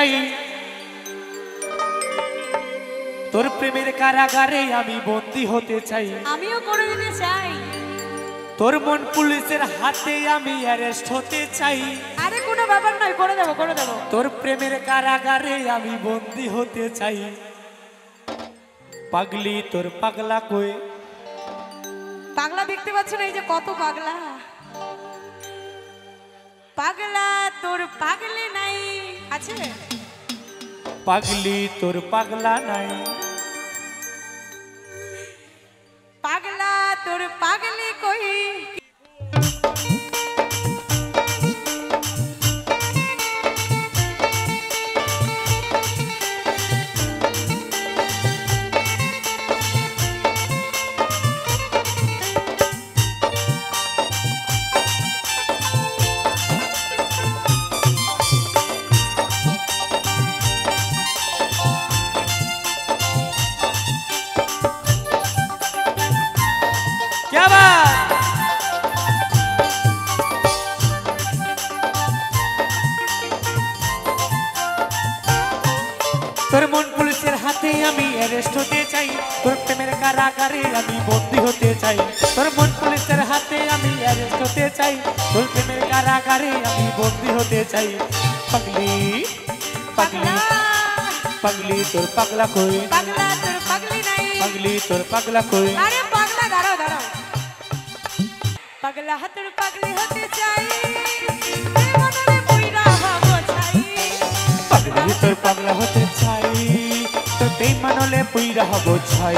চাই তোর প্রেমের কারাগারে আমি বন্দী হতে চাই আমিও করে দিতে চাই তোর মন পুলিশের হাতে আমি অ্যারেস্ট হতে চাই আরে কোনো ব্যাপার নয় করে দেব তোর প্রেমের কারাগারে আমি বন্দী হতে চাই পাগলি তোর পাগলা কই পাগলা দেখতে পাচ্ছ না এই যে কত পাগলা পাগলা তোর পাগলে নাই আছে পাগলি তোর পাগলা নাই পাগলা তোর পাগলে কই তোর মন পুলিশের হাতে আমি অ্যারেস্ট হতে চাই তোর প্রেমের কারাগারে আমি বন্দী হতে চাই তোর মন পুলিশের হাতে আমি অ্যারেস্ট হতে চাই তোর প্রেমের কারাগারে আমি বন্দী হতে চাই পাগলি পাগলি পাগলি তোর পাগলা কই পাগলা তোর পাগলি নাই পাগলি তোর পাগলা কই আরে পাগলা দাঁড়াও পাগলা তোর পাগলি হতে চাই মনে পুইরা হব চাই পাগলি তোর পাগলা হতে চাই তোর বেঈমান হলে পুইরা হব ছাই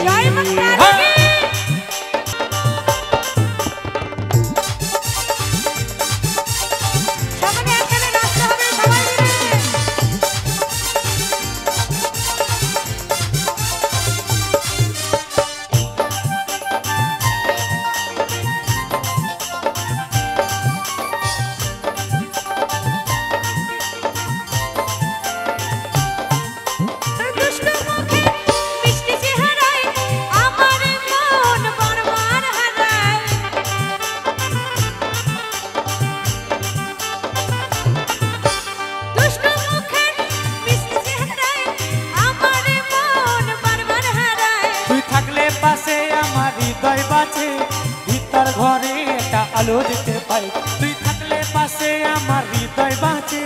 ভিতর ঘরে একটা আলো দেখতে পাই তুই থাকলে পাশে আমার হৃদয় বাঁচে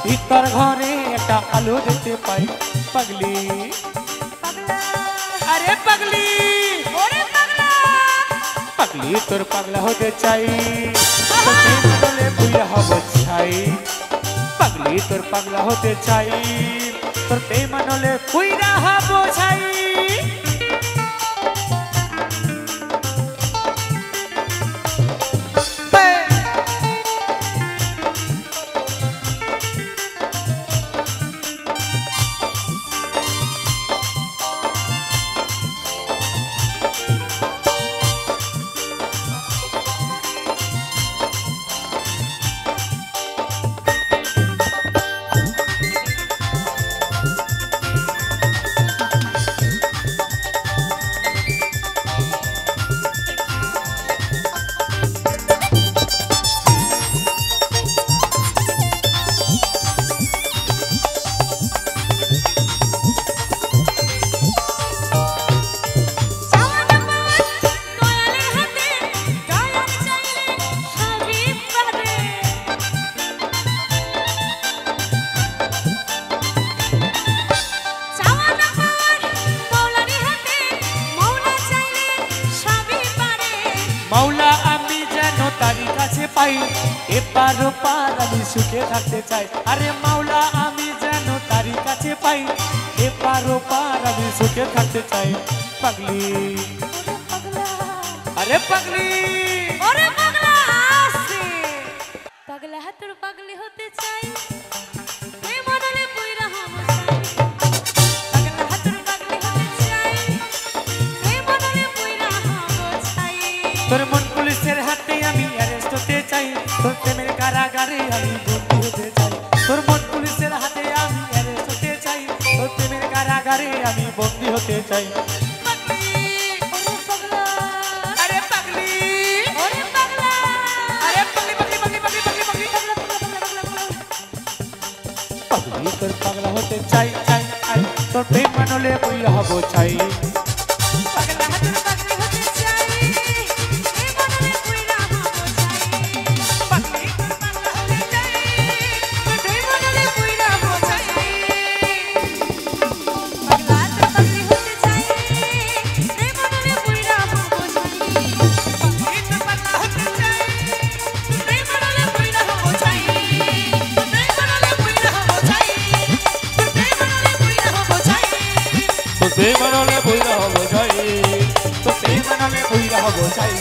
ভিতর ঘরে একটা আলো দেখতে পাই পাগলি আরে পাগলি পাগলি তোর পাগলা হতে চাই বলে বুঝা হব ছাই পাগলি তোর পাগলা হতে চাই তোর বেঈমান হলে বুঝা হব ছাই মাওলা আমি যেন তারি কাছে পাই এপার ওপার আমি সুখে থাকতে চাই আরে মাওলা আমি যেন তারি কাছে পাই এপার ওপার আমি সুখে থাকতে চাই পাগলি আরে পাগলি পাগলা তোর পাগলি হতে চাই তোর মন পুলিশের হাতে আমি অ্যারেস্ট হতে চাই তোর প্রেমের কারাগারে আমি বন্দী হতে চাই তোর মন পুলিশের হাতে আমি অ্যারেস্ট হতে চাই তোর প্রেমের কারাগারে আমি বন্দী হতে চাই তোর পাগলা হতে চাই চাই চাই তোর প্রেম মানলে বইরা হব চাই পাগলা তোর পাগলি হতে চাই এই মনে পুইরা হব চাই পাগলি তোর পাগলা হতে চাই এই মনে পুইরা হব চাই পাগলা তোর পাগলি হতে চাই এই মনে পুইরা হব চাই পাগলি তোর পাগলা হতে চাই এই মনে পুইরা হব চাই এই মনে পুইরা হব চাই তোর প্রেম মানলে বইরা হব চাই তোর প্রেম মানলে বইরা হব চাই